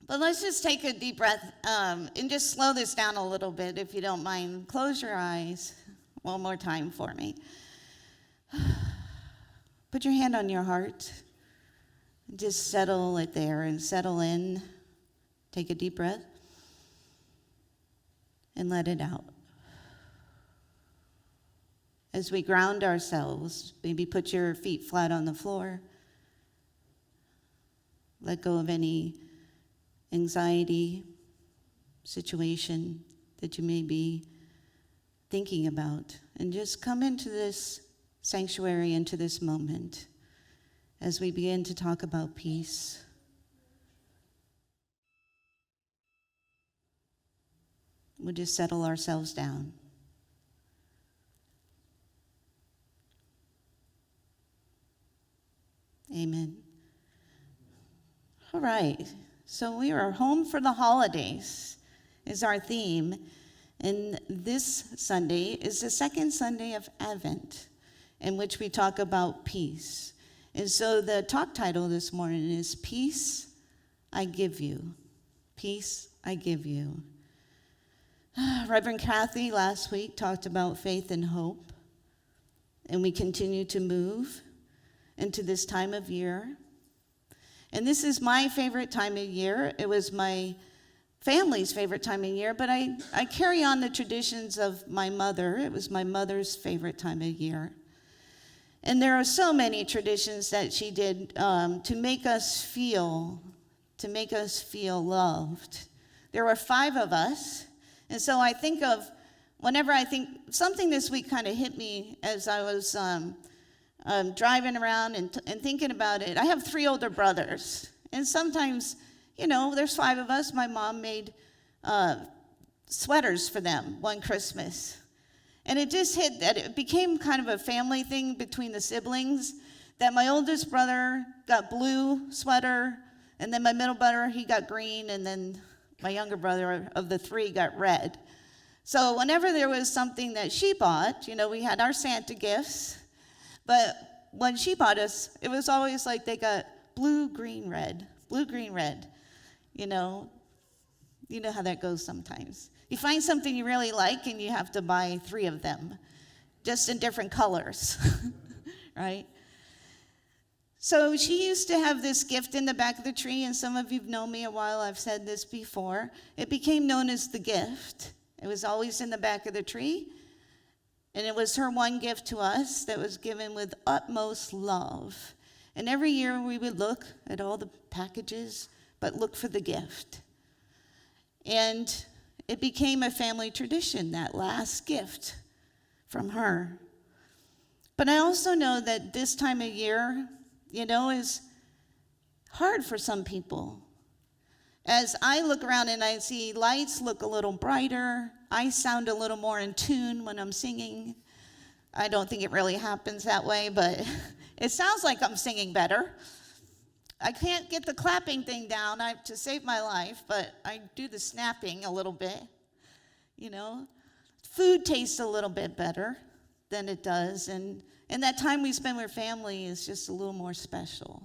But let's just take a deep breath and just slow this down a little bit, if you don't mind. Close your eyes one more time for me. Put your hand on your heart. Just settle it there and settle in. Take a deep breath and let it out. As we ground ourselves, maybe put your feet flat on the floor. Let go of any anxiety situation that you may be thinking about. And just come into this sanctuary, into this moment, as we begin to talk about peace. We'll just settle ourselves down. Amen. All right, so we are home for the holidays is our theme. And this Sunday is the second Sunday of Advent, in which we talk about peace. And so the talk title this morning is Peace I Give You. Peace I Give You. Reverend Kathy last week talked about faith and hope. And we continue to move into this time of year. And this is my favorite time of year. It was my family's favorite time of year, but I carry on the traditions of my mother. It was my mother's favorite time of year. And there are so many traditions that she did to make us feel loved. There were 5 of us. And so I think of, whenever I think, something this week kind of hit me as I was driving around and thinking about it. I have 3 older brothers. And sometimes, there's 5 of us. My mom made sweaters for them one Christmas. And it just hit that it became kind of a family thing between the siblings, that my oldest brother got blue sweater, and then my middle brother, he got green, and then my younger brother of the 3 got red. So whenever there was something that she bought, we had our Santa gifts, but when she bought us, it was always like they got blue, green, red. Blue, green, red. You know how that goes sometimes. You find something you really like and you have to buy 3 of them, just in different colors, right? So she used to have this gift in the back of the tree, and some of you've known me a while, I've said this before. It became known as the gift. It was always in the back of the tree, and it was her one gift to us that was given with utmost love. And every year we would look at all the packages, but look for the gift. And it became a family tradition, that last gift from her. But I also know that this time of year, is hard for some people. As I look around and I see lights look a little brighter, I sound a little more in tune when I'm singing. I don't think it really happens that way, but it sounds like I'm singing better. I can't get the clapping thing down to save my life, but I do the snapping a little bit. Food tastes a little bit better than it does, and that time we spend with family is just a little more special.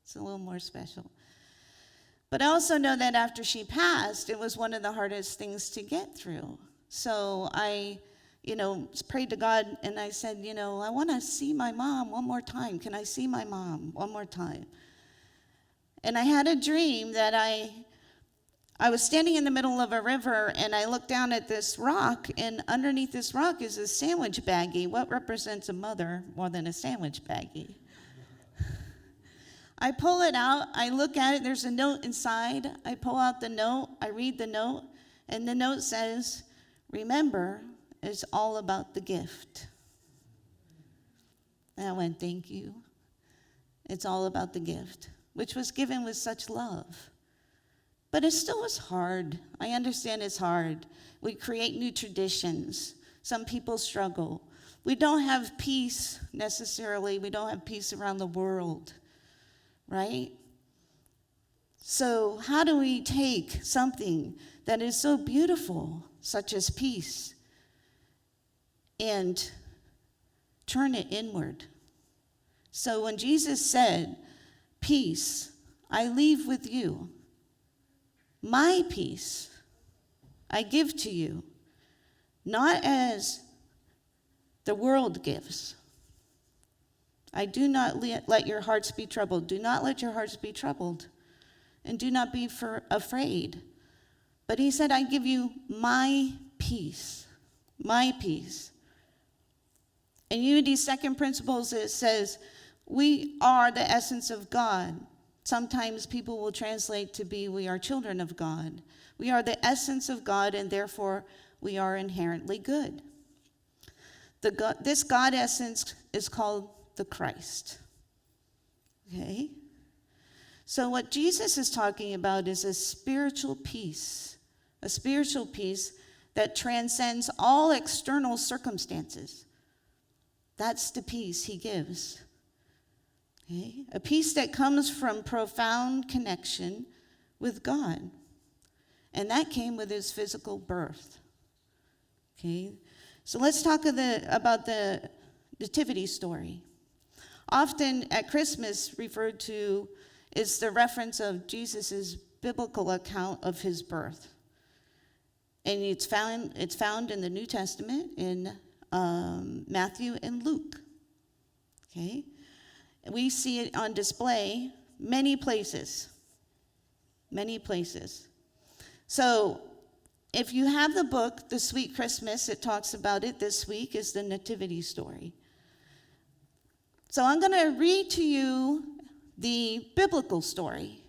It's a little more special. But I also know that after she passed, it was one of the hardest things to get through. So I, prayed to God, and I said, I want to see my mom one more time. Can I see my mom one more time? And I had a dream that I was standing in the middle of a river, and I looked down at this rock, and underneath this rock is a sandwich baggie. What represents a mother more than a sandwich baggie? I pull it out, I look at it, there's a note inside. I pull out the note, I read the note, and the note says, "Remember, it's all about the gift." And I went, thank you. It's all about the gift, which was given with such love. But it still was hard. I understand it's hard. We create new traditions. Some people struggle. We don't have peace necessarily. We don't have peace around the world, right? So how do we take something that is so beautiful, such as peace, and turn it inward? So when Jesus said, "Peace I leave with you," My peace I give to you, not as the world gives. I do not let your hearts be troubled. Do not let your hearts be troubled, and do not be afraid. But he said, I give you my peace, my peace. In Unity's second principles, it says, we are the essence of God. Sometimes people will translate to be, we are children of God. We are the essence of God, and therefore we are inherently good. This God essence is called the Christ. Okay? So what Jesus is talking about is a spiritual peace that transcends all external circumstances. That's the peace he gives. Okay? A peace that comes from profound connection with God. And that came with his physical birth. Okay? So let's talk about the nativity story. Often at Christmas referred to is the reference of Jesus' biblical account of his birth. And it's found in the New Testament in Matthew and Luke. Okay? We see it on display many places. Many places. So if you have the book, The Sweet Christmas, it talks about it. This week is the nativity story. So I'm going to read to you the biblical story.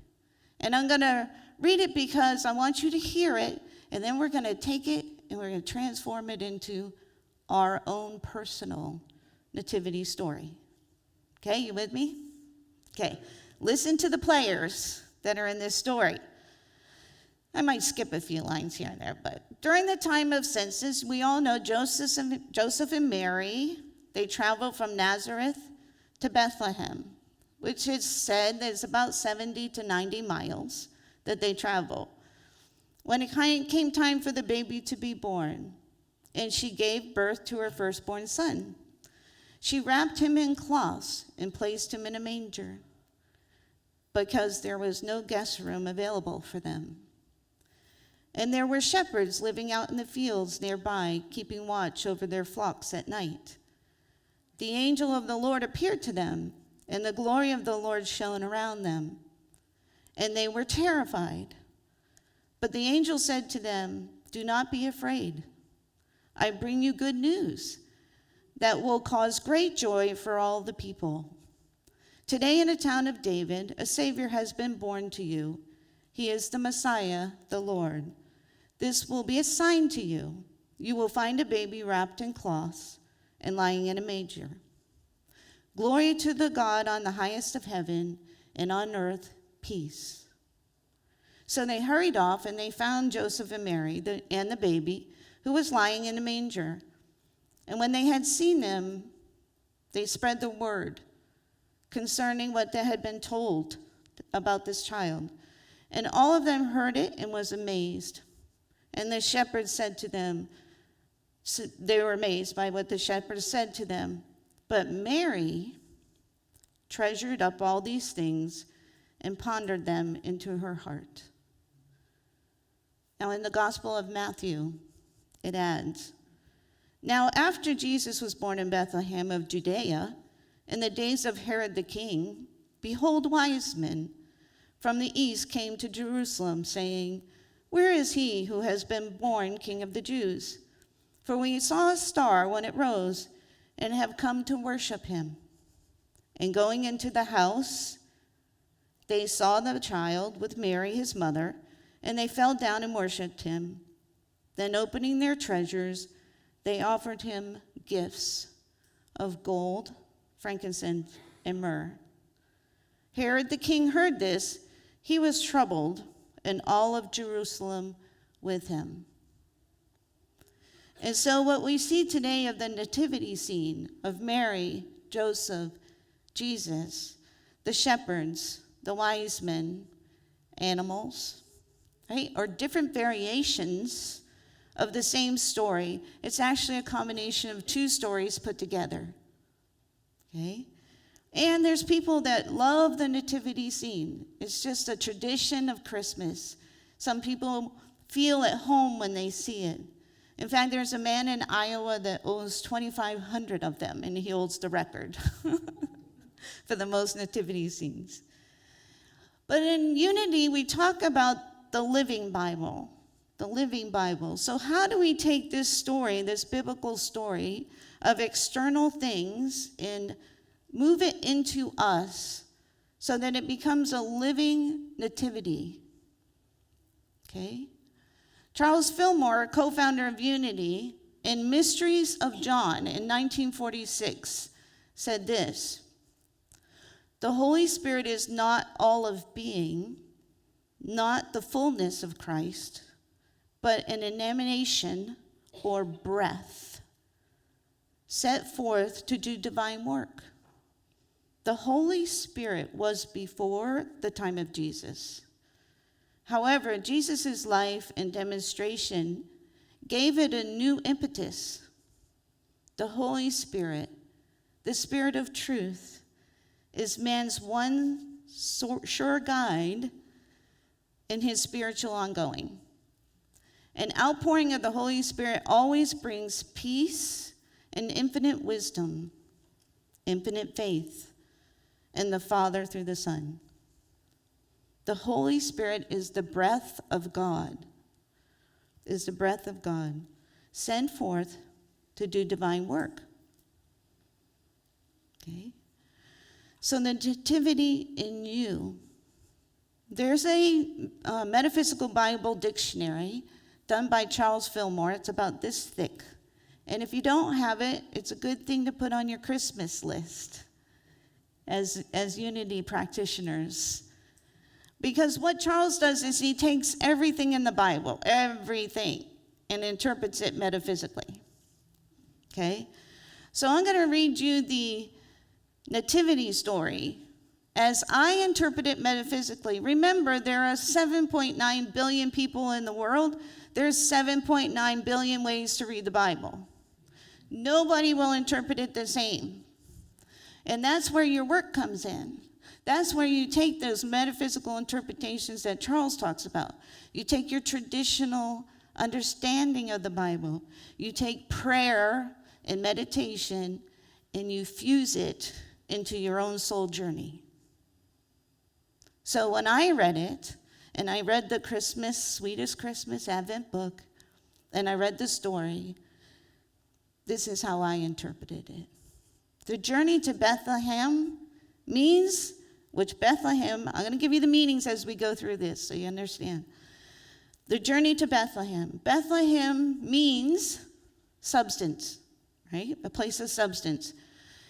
And I'm going to read it because I want you to hear it. And then we're going to take it and we're going to transform it into our own personal nativity story. Okay, you with me? Okay, listen to the players that are in this story. I might skip a few lines here and there, but during the time of census, we all know Joseph and Mary, they traveled from Nazareth to Bethlehem, which is said that it's about 70 to 90 miles that they travel. When it came time for the baby to be born, and she gave birth to her firstborn son, she wrapped him in cloths and placed him in a manger because there was no guest room available for them. And there were shepherds living out in the fields nearby, keeping watch over their flocks at night. The angel of the Lord appeared to them, and the glory of the Lord shone around them. And they were terrified. But the angel said to them, "Do not be afraid. I bring you good news that will cause great joy for all the people. Today in the town of David, a Savior has been born to you. He is the Messiah, the Lord. This will be a sign to you. You will find a baby wrapped in cloths and lying in a manger. Glory to the God on the highest of heaven, and on earth peace." So they hurried off, and they found Joseph and Mary and the baby, who was lying in a manger. And when they had seen him, they spread the word concerning what they had been told about this child. And all of them heard it and was amazed. And the shepherds said to them, so they were amazed by what the shepherds said to them. But Mary treasured up all these things and pondered them into her heart. Now in the Gospel of Matthew, it adds, "Now after Jesus was born in Bethlehem of Judea, in the days of Herod the king, behold, wise men from the east came to Jerusalem, saying, 'Where is he who has been born King of the Jews? For we saw a star when it rose and have come to worship him.' And going into the house, they saw the child with Mary his mother, and they fell down and worshiped him. Then opening their treasures, they offered him gifts of gold, frankincense, and myrrh. Herod the king heard this. He was troubled, and all of Jerusalem with him." And so what we see today of the nativity scene of Mary, Joseph, Jesus, the shepherds, the wise men, animals, right, or different variations of the same story. It's actually a combination of two stories put together. Okay? And there's people that love the nativity scene. It's just a tradition of Christmas. Some people feel at home when they see it. In fact, there's a man in Iowa that owns 2,500 of them, and he holds the record for the most nativity scenes. But in Unity, we talk about the living Bible, the living Bible. So how do we take this story, this biblical story of external things, and move it into us so that it becomes a living nativity? Okay? Charles Fillmore, co-founder of Unity, in Mysteries of John in 1946, said this: "The Holy Spirit is not all of being, not the fullness of Christ, but an emanation or breath set forth to do divine work. The Holy Spirit was before the time of Jesus. However, Jesus' life and demonstration gave it a new impetus. The Holy Spirit, the Spirit of truth, is man's one sure guide in his spiritual ongoing. An outpouring of the Holy Spirit always brings peace and infinite wisdom, infinite faith in the Father through the Son. The Holy Spirit is the breath of God, sent forth to do divine work." Okay? So the nativity in you. There's a metaphysical Bible dictionary done by Charles Fillmore. It's about this thick. And if you don't have it, it's a good thing to put on your Christmas list as Unity practitioners. Because what Charles does is he takes everything in the Bible, everything, and interprets it metaphysically. Okay? So I'm going to read you the nativity story as I interpret it metaphysically. Remember, there are 7.9 billion people in the world. There's 7.9 billion ways to read the Bible. Nobody will interpret it the same. And that's where your work comes in. That's where you take those metaphysical interpretations that Charles talks about. You take your traditional understanding of the Bible. You take prayer and meditation, and you fuse it into your own soul journey. So when I read it, and I read the Sweetest Christmas Advent book, and I read the story, this is how I interpreted it. The journey to Bethlehem means, which Bethlehem, I'm going to give you the meanings as we go through this so you understand. The journey to Bethlehem. Bethlehem means substance, right? A place of substance.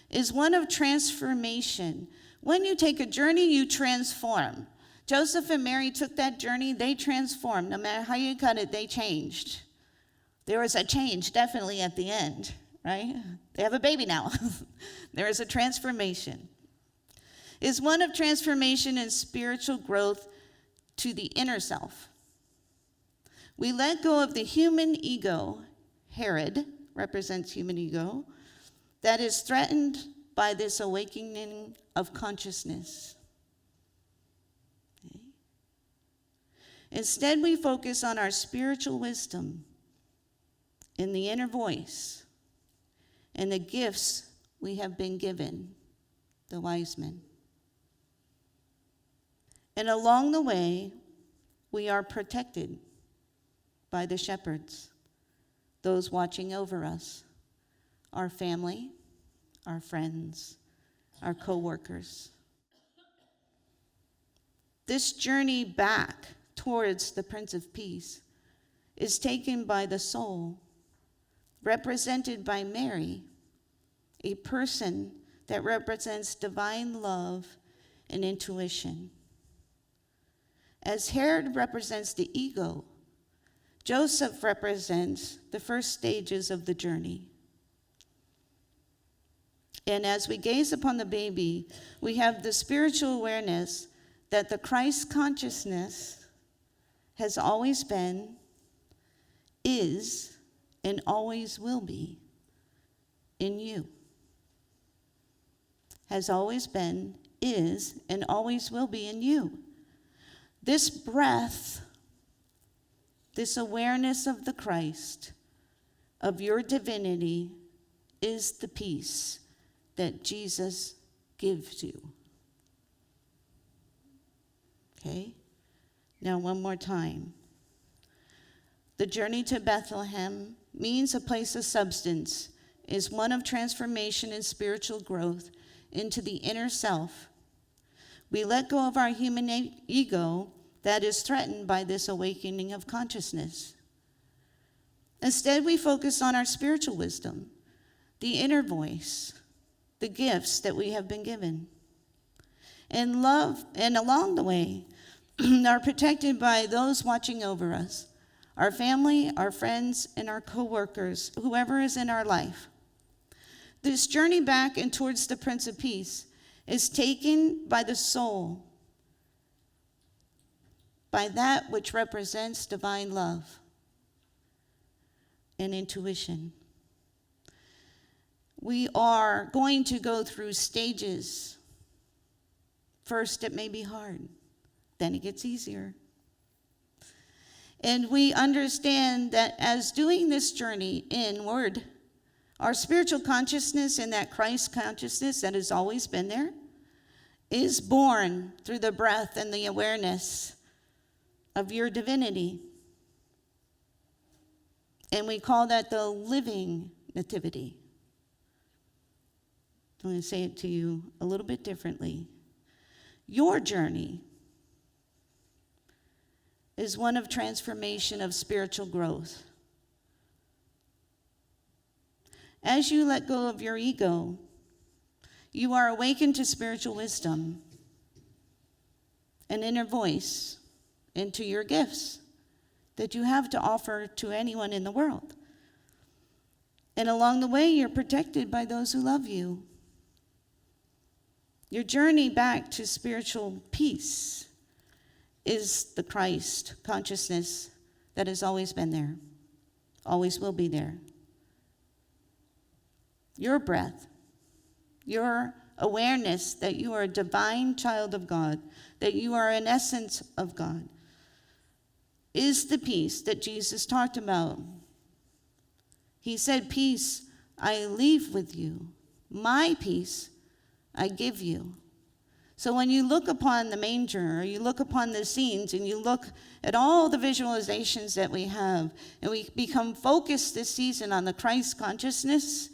Is one of transformation. When you take a journey, you transform. Joseph and Mary took that journey, they transformed. No matter how you cut it, they changed. There was a change, definitely, at the end, right? They have a baby now. There is a transformation. Is one of transformation and spiritual growth to the inner self. We let go of the human ego. Herod represents human ego, that is threatened by this awakening of consciousness. Okay. Instead, we focus on our spiritual wisdom in the inner voice and the gifts we have been given, the wise men. And along the way, we are protected by the shepherds, those watching over us, our family, our friends, our co-workers. This journey back towards the Prince of Peace is taken by the soul, represented by Mary, a person that represents divine love and intuition. As Herod represents the ego, Joseph represents the first stages of the journey. And as we gaze upon the baby, we have the spiritual awareness that the Christ consciousness has always been, is, and always will be in you. Has always been, is, and always will be in you. This breath This awareness of the Christ, of your divinity, is the peace that Jesus gives you. Okay? Now, one more time. The journey to Bethlehem means a place of substance, is one of transformation and spiritual growth into the inner self. We let go of our human ego that is threatened by this awakening of consciousness. Instead, we focus on our spiritual wisdom, the inner voice, the gifts that we have been given. And love, and along the way, are protected by those watching over us, our family, our friends, and our co-workers, whoever is in our life. This journey back and towards the Prince of Peace is taken by the soul, by that which represents divine love and intuition. We are going to go through stages. First, it may be hard. Then it gets easier. And we understand that as doing this journey inward, our spiritual consciousness and that Christ consciousness that has always been there is born through the breath and the awareness of your divinity. And we call that the living nativity. I'm going to say it to you a little bit differently. Your journey is one of transformation, of spiritual growth. As you let go of your ego, you are awakened to spiritual wisdom, an inner voice, and to your gifts that you have to offer to anyone in the world. And along the way, you're protected by those who love you. Your journey back to spiritual peace is the Christ consciousness that has always been there, always will be there. Your breath, your awareness that you are a divine child of God, that you are an essence of God, is the peace that Jesus talked about. He said, "Peace I leave with you. My peace I give you." So when you look upon the manger, or you look upon the scenes, and you look at all the visualizations that we have, and we become focused this season on the Christ consciousness,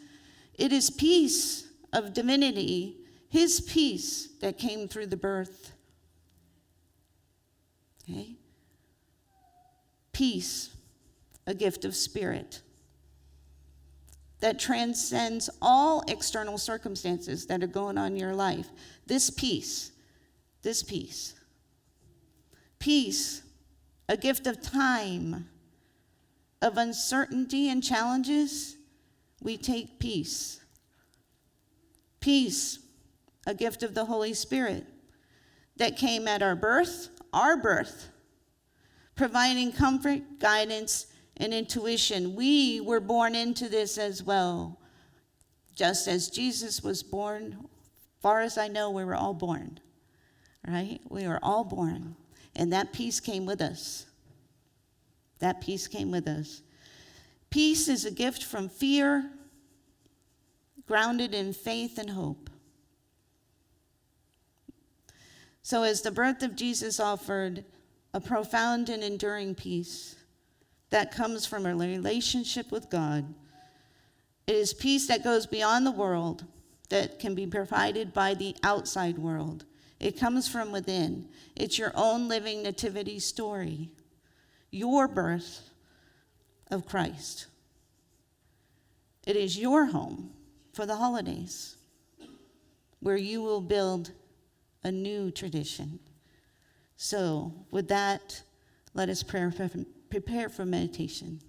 it is peace of divinity, his peace that came through the birth. Okay? Peace, a gift of spirit that transcends all external circumstances that are going on in your life. This peace, peace, a gift of time, of uncertainty and challenges, we take peace. Peace, a gift of the Holy Spirit that came at our birth, providing comfort, guidance, and intuition. We were born into this as well. Just as Jesus was born, far as I know, we were all born, right? We were all born, and that peace came with us. That peace came with us. Peace is a gift from fear, grounded in faith and hope. So as the birth of Jesus offered a profound and enduring peace that comes from a relationship with God, it is peace that goes beyond the world, that can be provided by the outside world. It comes from within. It's your own living nativity story, your birth of Christ. It is your home for the holidays, where you will build a new tradition. So with that, let us prepare for meditation.